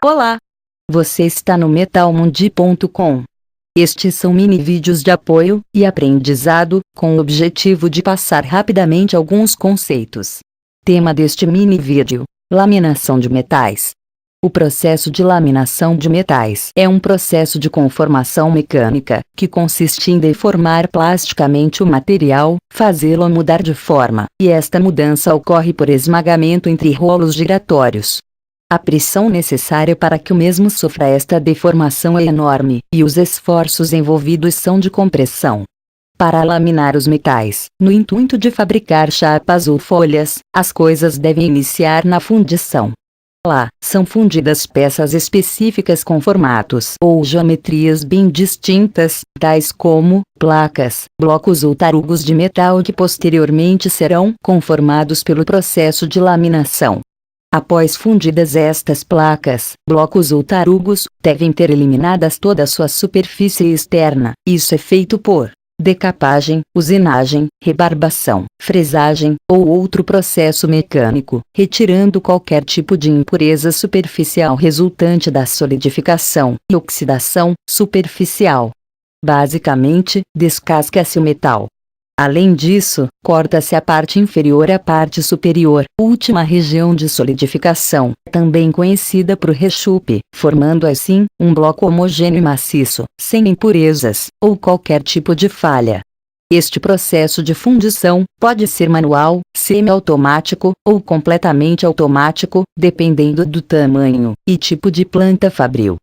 Olá! Você está no metalmundi.com. Estes são mini vídeos de apoio e aprendizado, com o objetivo de passar rapidamente alguns conceitos. Tema deste mini vídeo: laminação de metais. O processo de laminação de metais é um processo de conformação mecânica, que consiste em deformar plasticamente o material, fazê-lo mudar de forma, e esta mudança ocorre por esmagamento entre rolos giratórios. A pressão necessária para que o mesmo sofra esta deformação é enorme, e os esforços envolvidos são de compressão. Para laminar os metais, no intuito de fabricar chapas ou folhas, as coisas devem iniciar na fundição. Lá, são fundidas peças específicas com formatos ou geometrias bem distintas, tais como placas, blocos ou tarugos de metal que posteriormente serão conformados pelo processo de laminação. Após fundidas estas placas, blocos ou tarugos, devem ter eliminadas toda a sua superfície externa. Isso é feito por decapagem, usinagem, rebarbação, fresagem, ou outro processo mecânico, retirando qualquer tipo de impureza superficial resultante da solidificação e oxidação superficial. Basicamente, descasca-se o metal. Além disso, corta-se a parte inferior e a parte superior, última região de solidificação, também conhecida por rechupe, formando assim, um bloco homogêneo e maciço, sem impurezas, ou qualquer tipo de falha. Este processo de fundição pode ser manual, semiautomático, ou completamente automático, dependendo do tamanho e tipo de planta fabril.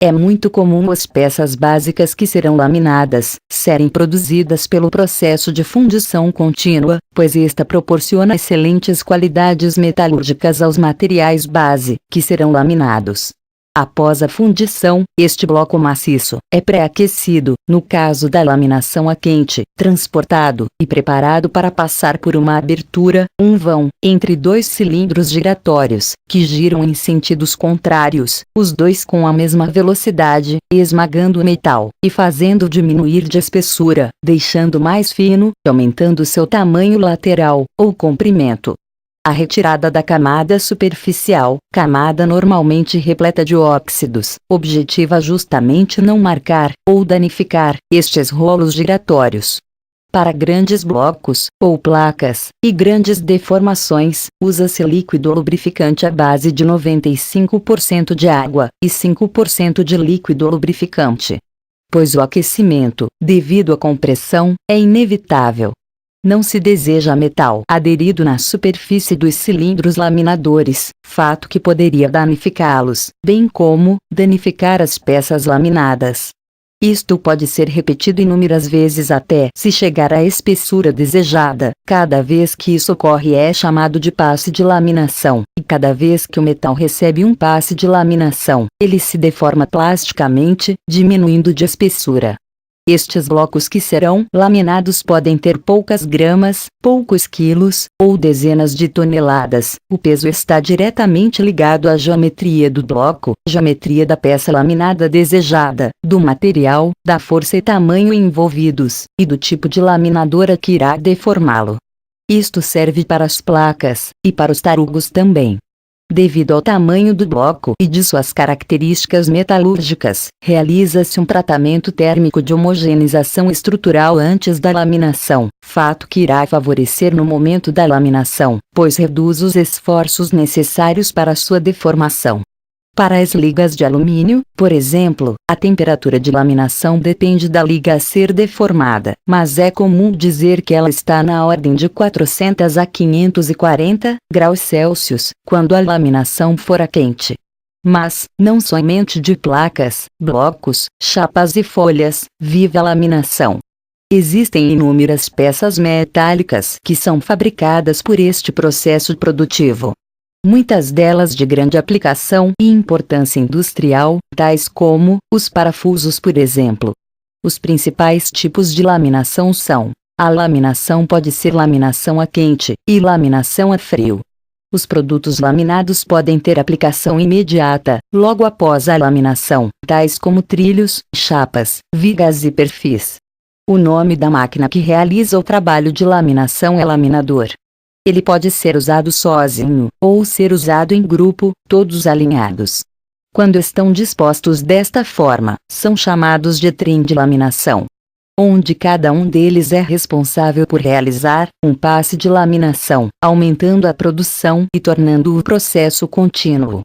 É muito comum as peças básicas que serão laminadas serem produzidas pelo processo de fundição contínua, pois esta proporciona excelentes qualidades metalúrgicas aos materiais base que serão laminados. Após a fundição, este bloco maciço é pré-aquecido, no caso da laminação a quente, transportado e preparado para passar por uma abertura, um vão, entre dois cilindros giratórios, que giram em sentidos contrários, os dois com a mesma velocidade, esmagando o metal e fazendo diminuir de espessura, deixando mais fino, aumentando seu tamanho lateral ou comprimento. A retirada da camada superficial, camada normalmente repleta de óxidos, objetiva justamente não marcar, ou danificar, estes rolos giratórios. Para grandes blocos, ou placas, e grandes deformações, usa-se líquido lubrificante à base de 95% de água, e 5% de líquido lubrificante. Pois o aquecimento, devido à compressão, é inevitável. Não se deseja metal aderido na superfície dos cilindros laminadores, fato que poderia danificá-los, bem como danificar as peças laminadas. Isto pode ser repetido inúmeras vezes até se chegar à espessura desejada. Cada vez que isso ocorre é chamado de passe de laminação, e cada vez que o metal recebe um passe de laminação, ele se deforma plasticamente, diminuindo de espessura. Estes blocos que serão laminados podem ter poucas gramas, poucos quilos, ou dezenas de toneladas. O peso está diretamente ligado à geometria do bloco, geometria da peça laminada desejada, do material, da força e tamanho envolvidos, e do tipo de laminadora que irá deformá-lo. Isto serve para as placas, e para os tarugos também. Devido ao tamanho do bloco e de suas características metalúrgicas, realiza-se um tratamento térmico de homogeneização estrutural antes da laminação, fato que irá favorecer no momento da laminação, pois reduz os esforços necessários para sua deformação. Para as ligas de alumínio, por exemplo, a temperatura de laminação depende da liga a ser deformada, mas é comum dizer que ela está na ordem de 400 a 540 graus Celsius, quando a laminação for a quente. Mas, não somente de placas, blocos, chapas e folhas, vive a laminação. Existem inúmeras peças metálicas que são fabricadas por este processo produtivo. Muitas delas de grande aplicação e importância industrial, tais como os parafusos, por exemplo. Os principais tipos de laminação são: a laminação pode ser laminação a quente e laminação a frio. Os produtos laminados podem ter aplicação imediata, logo após a laminação, tais como trilhos, chapas, vigas e perfis. O nome da máquina que realiza o trabalho de laminação é laminador. Ele pode ser usado sozinho, ou ser usado em grupo, todos alinhados. Quando estão dispostos desta forma, são chamados de trem de laminação, onde cada um deles é responsável por realizar um passe de laminação, aumentando a produção e tornando o processo contínuo.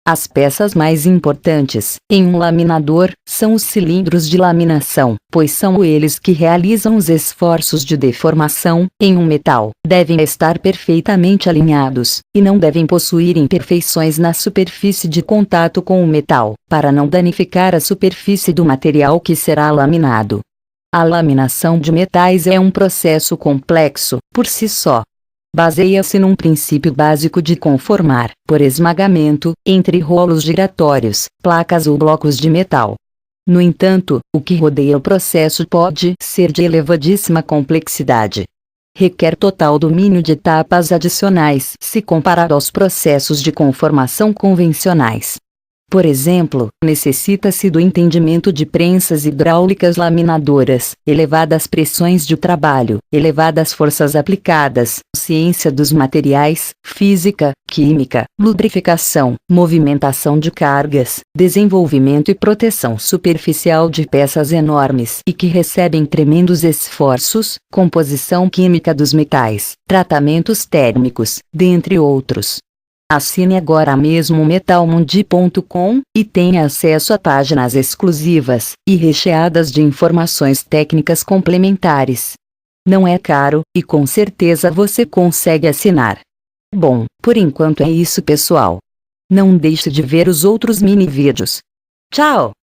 As peças mais importantes, em um laminador, são os cilindros de laminação, pois são eles que realizam os esforços de deformação. Em um metal, devem estar perfeitamente alinhados, e não devem possuir imperfeições na superfície de contato com o metal, para não danificar a superfície do material que será laminado. A laminação de metais é um processo complexo, por si só. Baseia-se num princípio básico de conformar, por esmagamento, entre rolos giratórios, placas ou blocos de metal. No entanto, o que rodeia o processo pode ser de elevadíssima complexidade. Requer total domínio de etapas adicionais se comparado aos processos de conformação convencionais. Por exemplo, necessita-se do entendimento de prensas hidráulicas laminadoras, elevadas pressões de trabalho, elevadas forças aplicadas, ciência dos materiais, física, química, lubrificação, movimentação de cargas, desenvolvimento e proteção superficial de peças enormes e que recebem tremendos esforços, composição química dos metais, tratamentos térmicos, dentre outros. Assine agora mesmo metalmundi.com, e tenha acesso a páginas exclusivas, e recheadas de informações técnicas complementares. Não é caro, e com certeza você consegue assinar. Bom, por enquanto é isso, pessoal. Não deixe de ver os outros mini vídeos. Tchau!